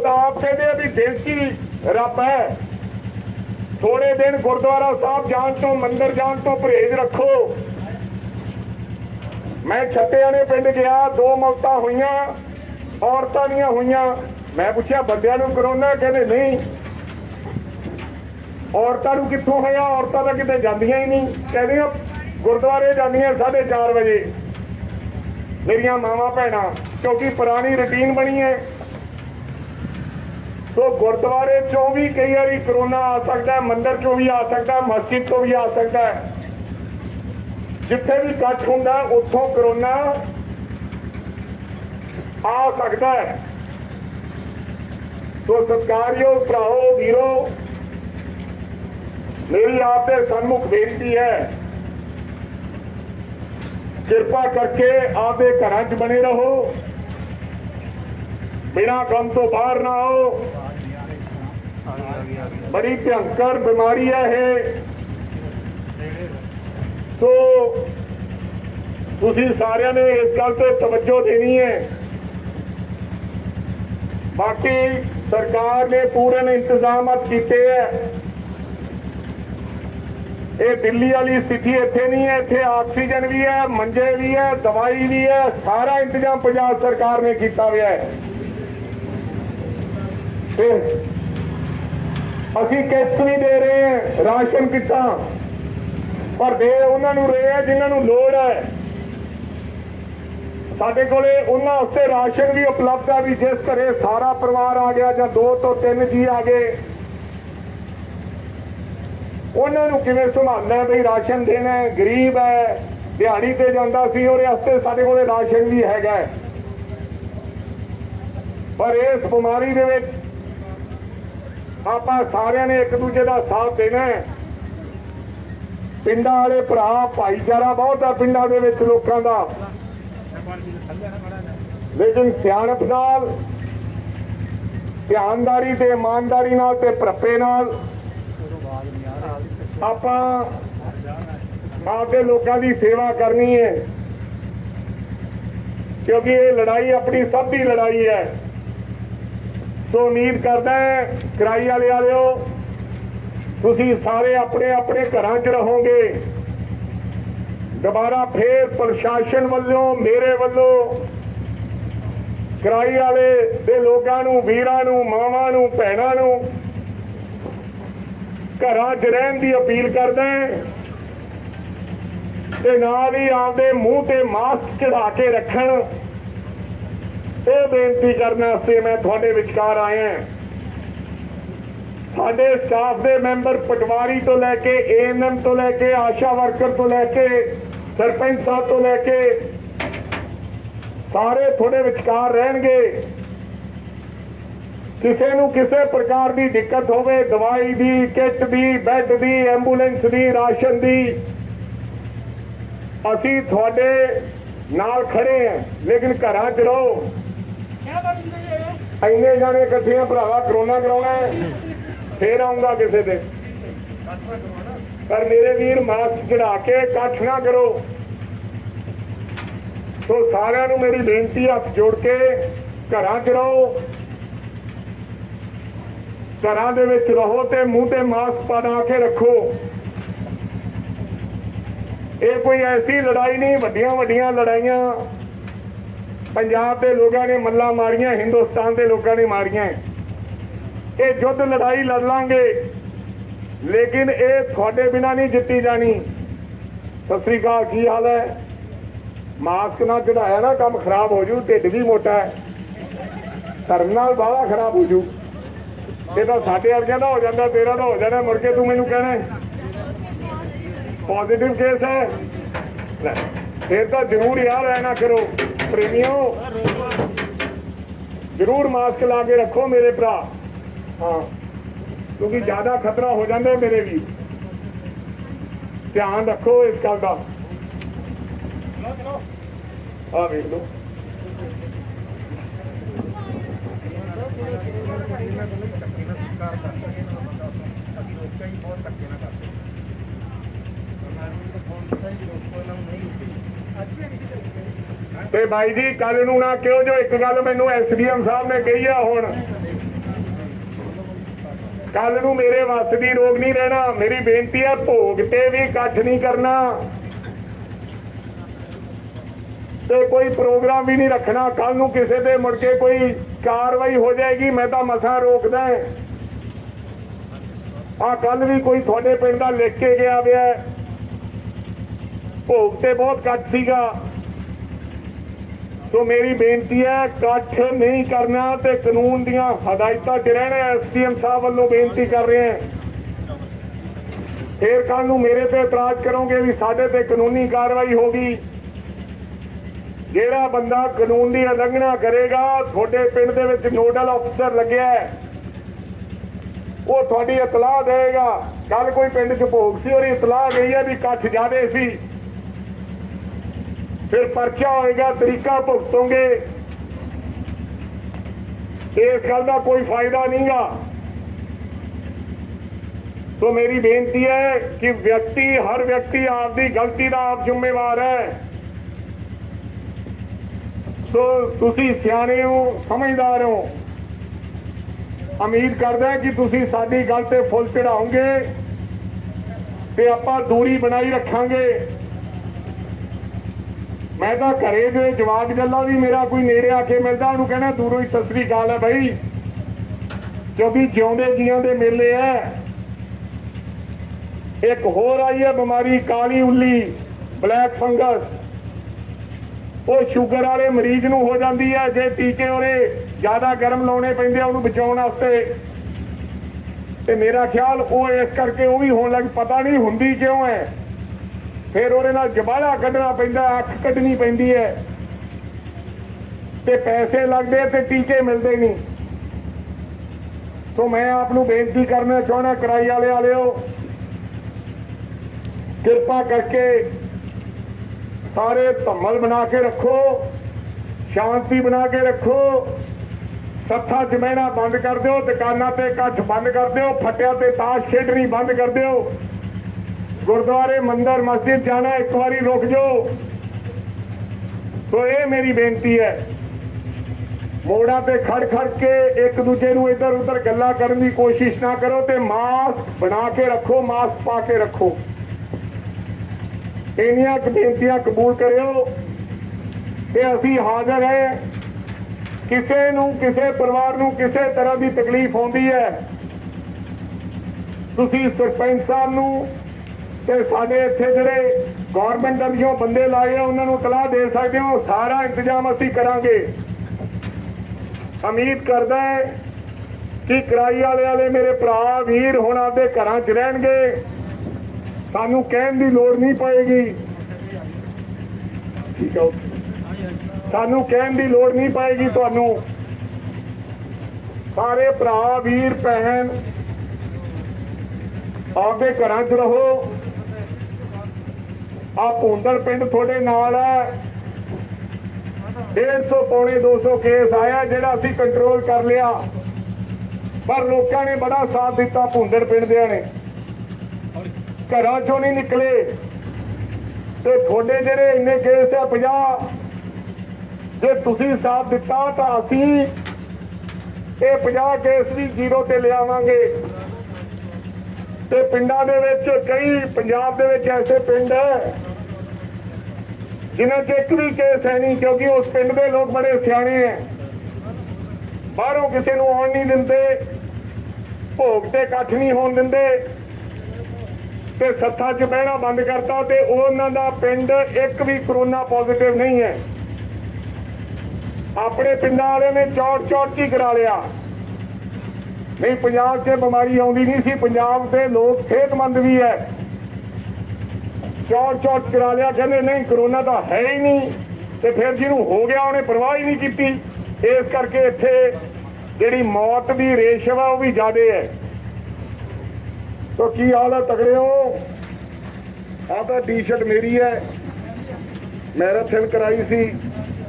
तो आप कहते भी देसी रब है। थोड़े दिन गुरुद्वारा साहब जान तो मंदिर जान तो परहेज रखो। मैं छत्तेआने पिंड गया, 2 मौतां हुईयां, औरतां दियां हुईयां। मैं पूछा बंदियां नूं करोना, कहते नहीं। औरतां नूं कित्थों होया? औरतां तां किते जांदियां ही नहीं। कहदियां गुरुद्वारे जांदियां 4:30 बजे मेरियां मावां भैणां, क्योंकि पुरानी रूटीन बनी है। तो गुरुद्वारे चों भी कई बारी करोना आ सकता है, मंदिर चों भी आ सकता है, मस्जिद चों भी आ सकता है। जिथे भी इकट्ठ होंदा उत्थों करोना आ सकता है। तो सत्कारयोग भराओ वीरो, मेरी आपके सन्मुख बेनती है, कृपा करके आपके घरां च बने रहो, बिना गम तो बाहर ना आओ। बड़ी भयंकर बीमारी है ये। सो तुसी सारिਆਂ ने इस गल ते तवज्जो देनी है। बाकी सरकार ने पूरे इंतजाम किए हैं। ये दिल्ली वाली स्थिति इत्थे नहीं है, इत्थे ऑक्सीजन भी है, मंजे भी है, दवाई भी है, सारा इंतजाम पंजाब सरकार ने किया हुआ है। असी किस्त भी दे रहे हैं, राशन किटा, पर दे उन्होंने रहे हैं जिन्होंने लोड़ है। साडे कोले उन्हां वास्ते राशन भी उपलब्ध है भी जिस घरे सारा परिवार आ गया या 2 तो 3 जी आ गए, उन्होंने किवें संभालना है। बई राशन देना है, गरीब है, दिहाड़ी ते जांदा सी, उहदे वास्ते साडे कोले राशन भी हैगा। पर इस बीमारी दे विच आपां सारिਆਂ ने एक दूजे का साथ देना है। पिंडां वाले भरा भाईचारा बहुत है पिंडां दे विच लोकां दा, लेकिन सियाणप नाल, ध्यानदारी ते ईमानदारी नाल ते भरप्पे नाल आपां आपदे लोकां दी सेवा करनी है, क्योंकि ये लड़ाई अपनी सब दी लड़ाई है। सो उम्मीद करदा है कराई वाले वालिओ तुसी सारे अपने अपने घरां च रहोगे। दोबारा फिर प्रशासन वालों मेरे वालों कराई वाले दे लोकां नूं, वीरां नूं, मावां नूं, भैणां नूं घरां च रहण दी अपील करदा है ते नाल ही आपदे मूंह ते मास्क चढ़ा के रखण, ये बेनती करने वास्ते मैं थोड़े विचकार आया। साडे स्टाफ दे मैंबर पटवारी तो लैके ANM तो लैके आशा वर्कर तो लैके सरपंच साहब तो लैके सारे थोड़े विचकार रहणगे। किसी नूं किसी प्रकार की दिक्कत होवे, दवाई दी, किट दी, बैड दी, एंबूलेंस दी, राशन दी, असी थोड़े नाल खड़े हैं। लेकिन घरां च रहो। इन्ने जाने इकट्ठे भरावा करोना कराउणा है, फिर आऊंगा किसी दे। पर मेरे वीर मास्क चढ़ा के इकट्ठ ना करो। तो सारिਆਂ ਨੂੰ मेरी बेनती हथ जोड़ के घरां च रहो, घरां दे विच रहो ते मूंह ते मास्क पा के रखो। ये कोई ऐसी लड़ाई नहीं, वड्डियां वड्डियां लड़ाइयां पंजाब के लोगों ने मल्ला मारियां, हिंदुस्तान के लोगों ने मारियां। ये युद्ध लड़ाई लड़ लांगे, लेकिन ये थोड़े बिना नहीं जिती जानी। सत श्री अकाल, की हाल है? मास्क ना चढ़ाया ना काम खराब हो जू, ढिड भी मोटा है, धर्म नाल बाहला खराब हो जू। ये तो साडे वर्गिਆਂ ਦਾ हो जाता, तेरा तो हो जाना, मुड़ के तू मैनू कहना पॉजिटिव केस है। फिर तो जरूर यार रहना करो प्रेमियों, जरूर मास्क ला के रखो मेरे भरा। हाँ, क्योंकि ज्यादा खतरा हो जाता है मेरे भी, ध्यान रखो इस गल का। आ वेख लो ते भाई जी, कल नूं ना क्यों जो एक गल मैनू SDM साहब ने कही है, हुण ਕੱਲ ਨੂੰ ਮੇਰੇ ਵੱਸ ਦੀ ਰੋਗ ਨਹੀਂ ਰਹਿਣਾ। ਮੇਰੀ ਬੇਨਤੀ ਹੈ ਭੋਗ ਤੇ ਵੀ ਇਕੱਠ ਨਹੀਂ ਕਰਨਾ ਤੇ ਕੋਈ ਪ੍ਰੋਗਰਾਮ ਵੀ ਨਹੀਂ ਰੱਖਣਾ। ਕੱਲ ਨੂੰ ਕਿਸੇ ਤੇ ਮੁੜ ਕੇ ਕੋਈ ਕਾਰਵਾਈ ਹੋ ਜਾਏਗੀ। ਮੈਂ ਤਾਂ ਮਸਾਂ ਰੋਕਦਾ ਆ। ਕੱਲ ਵੀ ਕੋਈ ਤੁਹਾਡੇ ਪਿੰਡ ਦਾ ਲਿਖ ਕੇ ਗਿਆ ਵਿਆ ਭੋਗ ਤੇ ਬਹੁਤ ਇਕੱਠ ਸੀਗਾ। ਸੋ ਮੇਰੀ ਬੇਨਤੀ ਹੈ ਇਕੱਠ ਨਹੀਂ ਕਰਨਾ ਤੇ ਕਾਨੂੰਨ ਦੀਆਂ ਹਦਾਇਤਾਂ 'ਚ ਰਹਿਣਾ। ਐਸਡੀਐਮ ਸਾਹਿਬ ਵੱਲੋਂ ਬੇਨਤੀ ਕਰ ਰਹੇ ਹਾਂ। ਫੇਰ ਕੱਲ ਨੂੰ ਮੇਰੇ ਤੇ ਇਤਰਾਜ਼ ਕਰੋਗੇ ਵੀ ਸਾਡੇ ਤੇ ਕਾਨੂੰਨੀ ਕਾਰਵਾਈ ਹੋਗੀ। ਜਿਹੜਾ ਬੰਦਾ ਕਾਨੂੰਨ ਦੀ ਉਲੰਘਣਾ ਕਰੇਗਾ, ਤੁਹਾਡੇ ਪਿੰਡ ਦੇ ਵਿੱਚ ਨੋਡਲ ਅਫਸਰ ਲੱਗਿਆ ਉਹ ਤੁਹਾਡੀ ਇਤਲਾਹ ਦੇਗਾ। ਕੱਲ ਕੋਈ ਪਿੰਡ 'ਚ ਭੋਗ ਸੀ, ਉਹਦੀ ਇਤਲਾਹ ਗਈ ਹੈ ਵੀ ਇਕੱਠ ਜ਼ਿਆਦੇ ਸੀ, ਫਿਰ ਪਰਚਾ ਹੋਏਗਾ, ਤਰੀਕਾ ਭੁਗਤੋਗੇ। ਇਸ ਗੱਲ ਦਾ ਕੋਈ ਫਾਇਦਾ ਨਹੀਂਗਾ। ਸੋ ਮੇਰੀ ਬੇਨਤੀ ਹੈ ਕਿ ਹਰ ਵਿਅਕਤੀ ਆਪਦੀ ਗਲਤੀ ਦਾ ਆਪ ਜ਼ਿੰਮੇਵਾਰ ਹੈ। ਸੋ ਤੁਸੀਂ ਸਿਆਣੇ ਹੋ, ਸਮਝਦਾਰ ਹੋ। ਉਮੀਦ ਕਰਦਾ ਕਿ ਤੁਸੀਂ ਸਾਡੀ ਗੱਲ ਤੇ ਫੁੱਲ ਚੜਾਓਗੇ ਤੇ ਆਪਾਂ ਦੂਰੀ ਬਣਾਈ ਰੱਖਾਂਗੇ। ਮੈਂ ਤਾਂ ਘਰੇ ਦੇ ਜਵਾਕ ਜੱਲਾ ਵੀ ਮੇਰਾ ਕੋਈ ਨੇੜੇ ਆ ਕੇ ਮਿਲਦਾ, ਉਹਨੂੰ ਕਹਿਣਾ ਦੂਰੋਂ ਹੀ ਸਤਿ ਸ੍ਰੀ ਅਕਾਲ ਹੈ ਬਾਈ, ਕਿਉਂਕਿ ਜਿਉਂਦੇ ਜੀਆਂ ਦੇ ਮੇਲੇ ਹੈ। ਇੱਕ ਹੋਰ ਆਈ ਹੈ ਬਿਮਾਰੀ ਕਾਲੀ ਉੱਲੀ, ਬਲੈਕ ਫੰਗਸ। ਉਹ ਸ਼ੂਗਰ ਵਾਲੇ ਮਰੀਜ਼ ਨੂੰ ਹੋ ਜਾਂਦੀ ਹੈ ਜੇ ਟੀਕੇ ਉਹਨੇ ਜ਼ਿਆਦਾ ਗਰਮ ਲਾਉਣੇ ਪੈਂਦੇ ਆ ਉਹਨੂੰ ਬਚਾਉਣ ਵਾਸਤੇ। ਤੇ ਮੇਰਾ ਖਿਆਲ ਉਹ ਇਸ ਕਰਕੇ ਉਹ ਵੀ ਹੋਣ ਲੱਗ, ਪਤਾ ਨਹੀਂ ਹੁੰਦੀ ਕਿਉਂ ਹੈ। ਫਿਰ ਉਹਦੇ ਨਾਲ ਜਬਾਲਾ ਕੱਢਣਾ ਪੈਂਦਾ, ਅੱਖ ਕੱਢਣੀ ਪੈਂਦੀ ਹੈ ਤੇ ਪੈਸੇ ਲੱਗਦੇ ਤੇ ਟੀਕੇ ਮਿਲਦੇ ਨਹੀਂ। ਸੋ ਮੈਂ ਆਪ ਨੂੰ ਬੇਨਤੀ ਕਰਨਾ ਚਾਹੁੰਦਾ, ਕਰਾਈ ਵਾਲਿਓ ਕਿਰਪਾ ਕਰਕੇ ਸਾਰੇ ਧੰਮਲ ਬਣਾ ਕੇ ਰੱਖੋ, ਸ਼ਾਂਤੀ ਬਣਾ ਕੇ ਰੱਖੋ। ਸੱਥਾ ਜਮੈਣਾ ਬੰਦ ਕਰ ਦਿਓ, ਦੁਕਾਨਾਂ ਤੇ ਇਕੱਠ ਬੰਦ ਕਰ ਦਿਓ, ਫੱਟਿਆਂ ਤੇ ਤਾਸ਼ ਖੇਡਣੀ ਬੰਦ ਕਰ ਦਿਓ। ਗੁਰਦੁਆਰੇ ਮੰਦਰ ਮਸਜਿਦ ਜਾਣਾ ਇੱਕ ਵਾਰੀ ਰੁਕ ਜਾਓ। ਸੋ ਇਹ ਮੇਰੀ ਬੇਨਤੀ ਹੈ। ਮੋੜਾਂ ਤੇ ਖੜ ਕੇ ਇੱਕ ਦੂਜੇ ਨੂੰ ਇੱਧਰ ਉੱਧਰ ਗੱਲਾਂ ਕਰਨ ਦੀ ਕੋਸ਼ਿਸ਼ ਨਾ ਕਰੋ ਤੇ ਮਾਸਕ ਬਣਾ ਕੇ ਰੱਖੋ, ਮਾਸਕ ਪਾ ਕੇ ਰੱਖੋ। ਇੰਨੀਆਂ ਬੇਨਤੀਆਂ ਕਬੂਲ ਕਰਿਓ ਤੇ ਅਸੀਂ ਹਾਜ਼ਰ ਹੈ। ਕਿਸੇ ਨੂੰ, ਕਿਸੇ ਪਰਿਵਾਰ ਨੂੰ ਕਿਸੇ ਤਰ੍ਹਾਂ ਦੀ ਤਕਲੀਫ ਆਉਂਦੀ ਹੈ, ਤੁਸੀਂ ਸਰਪੰਚ ਸਾਹਿਬ ਨੂੰ ਤੇ ਸਾਡੇ ਇੱਥੇ ਜਿਹੜੇ ਗਵਰਨਮੈਂਟ ਵੱਲੋਂ ਬੰਦੇ ਲਾਏ ਆ ਉਹਨਾਂ ਨੂੰ ਇਤਲਾਹ ਦੇ ਸਕਦੇ ਹੋ। ਸਾਰਾ ਇੰਤਜ਼ਾਮ ਅਸੀਂ ਕਰਾਂਗੇ। ਉਮੀਦ ਕਰਦਾ ਹੈ ਕਿ ਕਰਾਈ ਵਾਲੇ ਮੇਰੇ ਭਰਾ ਵੀਰ ਹੁਣ ਆਪਦੇ ਘਰਾਂ 'ਚ ਰਹਿਣਗੇ, ਸਾਨੂੰ ਕਹਿਣ ਦੀ ਲੋੜ ਨਹੀਂ ਪਏਗੀ। ਠੀਕ ਹੈ, ਸਾਨੂੰ ਕਹਿਣ ਦੀ ਲੋੜ ਨਹੀਂ ਪਏਗੀ। ਤੁਹਾਨੂੰ ਸਾਰੇ ਭਰਾ ਵੀਰ ਭੈਣ ਆਪਦੇ ਘਰਾਂ 'ਚ ਰਹੋ। ਆ ਭੁੰਦੜ ਪਿੰਡ ਤੁਹਾਡੇ ਨਾਲ ਹੈ। 150 ਪੌਣੇ 200 ਕੇਸ ਆਇਆ ਜਿਹੜਾ ਅਸੀਂ ਕੰਟਰੋਲ ਕਰ ਲਿਆ, ਪਰ ਲੋਕਾਂ ਨੇ ਬੜਾ ਸਾਥ ਦਿੱਤਾ। ਭੁੰਦੜ ਪਿੰਡ ਦਿਆਂ ਨੇ ਘਰਾਂ ਚੋਂ ਨਹੀਂ ਨਿਕਲੇ ਤੇ ਤੁਹਾਡੇ ਜਿਹੜੇ ਇੰਨੇ ਕੇਸ ਆ 50, ਜੇ ਤੁਸੀਂ ਸਾਥ ਦਿੱਤਾ ਤਾਂ ਅਸੀਂ ਇਹ 50 ਕੇਸ ਵੀ ਜ਼ੀਰੋ ਤੇ ਲਿਆਵਾਂਗੇ। ਤੇ ਪਿੰਡਾਂ ਦੇ ਵਿੱਚ ਕਈ ਪੰਜਾਬ ਦੇ ਵਿੱਚ ਐਸੇ ਪਿੰਡ ਹੈ ਜਿਨ੍ਹਾਂ 'ਚ ਇੱਕ ਵੀ ਕੇਸ ਹੈ ਨਹੀਂ, ਕਿਉਂਕਿ ਉਸ ਪਿੰਡ ਦੇ ਲੋਕ ਬੜੇ ਸਿਆਣੇ ਹੈ, ਬਾਹਰੋਂ ਕਿਸੇ ਨੂੰ ਆਉਣ ਨਹੀਂ ਦਿੰਦੇ, ਭੋਗ ਤੇ ਇਕੱਠ ਨਹੀਂ ਹੋਣ ਦਿੰਦੇ ਤੇ ਸੱਥਾਂ 'ਚ ਬਹਿਣਾ ਬੰਦ ਕਰਤਾ ਤੇ ਉਹਨਾਂ ਦਾ ਪਿੰਡ ਇੱਕ ਵੀ ਕਰੋਨਾ ਪੋਜ਼ਿਟਿਵ ਨਹੀਂ ਹੈ। ਆਪਣੇ ਪਿੰਡਾਂ ਵਾਲਿਆਂ ਨੇ ਚੌੜ 'ਚ ਹੀ ਕਰਾ ਲਿਆ। ਨਹੀਂ, ਪੰਜਾਬ 'ਚ ਬਿਮਾਰੀ ਆਉਂਦੀ ਨਹੀਂ ਸੀ। ਪੰਜਾਬ ਦੇ ਲੋਕ ਸਿਹਤਮੰਦ ਵੀ ਹੈ, ਚੌੜ 'ਚ ਕਰਾ ਲਿਆ। ਕਹਿੰਦੇ ਨਹੀਂ ਕਰੋਨਾ ਤਾਂ ਹੈ ਹੀ ਨਹੀਂ, ਤੇ ਫਿਰ ਜਿਹਨੂੰ ਹੋ ਗਿਆ ਉਹਨੇ ਪਰਵਾਹ ਹੀ ਨਹੀਂ ਕੀਤੀ। ਇਸ ਕਰਕੇ ਇੱਥੇ ਜਿਹੜੀ ਮੌਤ ਦੀ ਰੇਸ਼ੋ ਆ ਉਹ ਵੀ ਜ਼ਿਆਦੇ ਹੈ। ਤੋ ਕੀ ਹਾਲ ਹੈ ਤਗੜੇ ਹੋ? ਆਹ ਤਾਂ ਟੀ-ਸ਼ਰਟ ਮੇਰੀ ਹੈ, ਮੈਰਾਥਨ ਕਰਾਈ ਸੀ,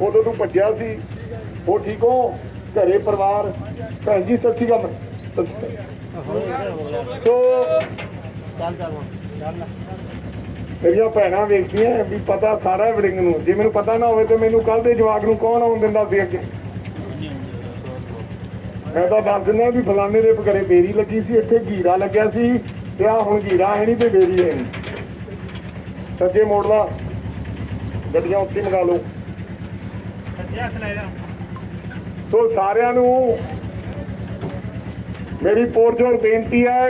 ਉਦੋਂ ਤੂੰ ਭੱਜਿਆ ਸੀ। ਉਹ ਠੀਕ ਹੋ? ਘਰੇ ਪਰਿਵਾਰ? ਭੈਣ ਜੀ ਸਤਿ ਸ਼੍ਰੀ ਅਕਾਲ। ਸੋ ਮੇਰੀਆਂ ਭੈਣਾਂ ਵੇਖਦੀਆਂ ਵੀ ਪਤਾ ਸਾਰਾ ਵੜਿੰਗ ਨੂੰ, ਜੇ ਮੈਨੂੰ ਪਤਾ ਨਾ ਹੋਵੇ ਤੇ ਮੈਨੂੰ ਕੱਲ ਦੇ ਜਵਾਕ ਨੂੰ ਕੌਣ ਆਉਣ ਦਿੰਦਾ ਸੀ ਅੱਗੇ। मैं तो दस दिना भी फलाने के घरे बेरी लगी सी, इत्थे जीरा लग्या सी ते आ हुण जीरा है नहीं ते बेरी है नहीं। सज्जे मोड़ ला, गड्डियां उत्ते मंगा लो। तो सारिਆਂ ਨੂੰ मेरी पुरजोर बेनती है,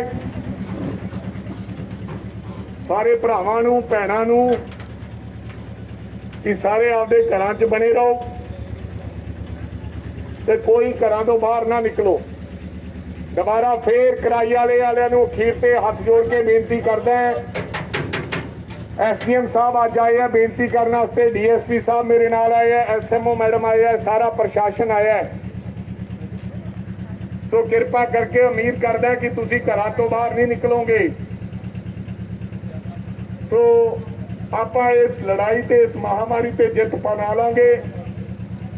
सारे भरावां ਨੂੰ ਭੈਣਾਂ ਨੂੰ कि सारे आपदे घरां 'च बने रहो ते कोई घरां तो बाहर ना निकलो। दोबारा फिर किराए वालिਆਂ ਨੂੰ अखीर ते हथ जोड़ के बेनती करदा है, SDM साहब अज आए हैं बेनती करने वास्ते, DSP साहब मेरे नाल आए हैं, SMO मैडम आए हैं, सारा प्रशासन आया है। सो कृपा करके उम्मीद करदा कि तुसी घरां तो बाहर नहीं निकलोगे। सो आपां इस लड़ाई ते इस महामारी ते जित पा लांगे।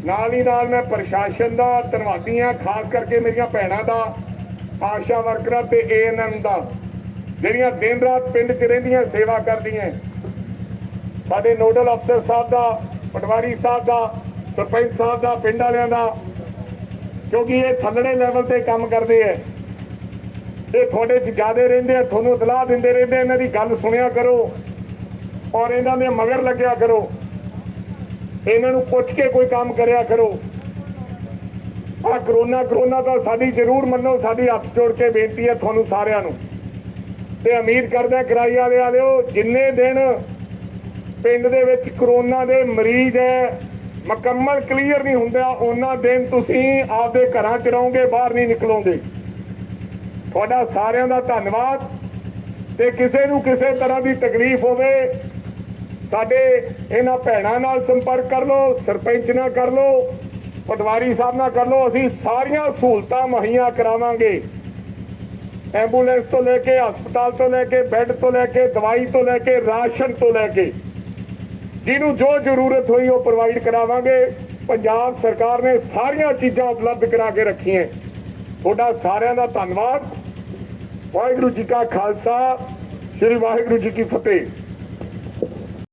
नाल ही नाल मैं प्रशासन दा धन्नवादी हां, खास करके मेरियां भैणां दा, आशा वर्करां ते ANM दा, ਜਿਹੜੀਆਂ दिन रात पिंड 'ਚ ਰਹਿੰਦੀਆਂ सेवा करदियां। साडे नोडल अफसर साहब दा, पटवारी साहब दा, सरपंच साहब दा, पिंड वालियां दा, क्योंकि ये थल्लड़े लैवल ते काम करते हैं, ये थोड़े ज्यादा रहिंदे आ, थोनू इतलाह दिंदे रहिंदे, इन्हां दी गल सुनिया करो और इन्हां दे मगर लग्या करो, इन्हां नू पुछ के कोई काम करया करो। आ करोना तो साडी जरूर मन्नो, साडी हथ जोड़ के बेनती है थोनू सारिआं नू ते उम्मीद करदा किराए वालिओ, जिन्ने दिन पिंड दे विच करोना दे मरीज है मुकम्मल क्लीयर नहीं हुंदा, उन्ना दिन तुसीं आपदे घरां 'च रहोगे, बाहर नहीं निकलोगे। तुहाडा सारिआं दा धन्नवाद। ते किसे नूं किसे तरह की तकलीफ होवे साडे इन्हां भैणां नाल संपर्क कर लो, सरपंच नाल कर लो, पटवारी साहब नाल कर लो, असीं सारियां सहूलतां मुहैया करावांगे। एंबूलेंस तो लेके, हस्पताल तो लेके, बैड तो लेके, दवाई तो लेके, राशन तो लेके, जिन्हों जो जरूरत हुई वो प्रोवाइड करावांगे। पंजाब सरकार ने सारिया चीज़ां उपलब्ध करा के रखी हैं। थोड़ा सारिਆਂ ਦਾ ਧੰਨਵਾਦ। वाहिगुरू जी का खालसा, श्री वाहिगुरू जी की फतेह।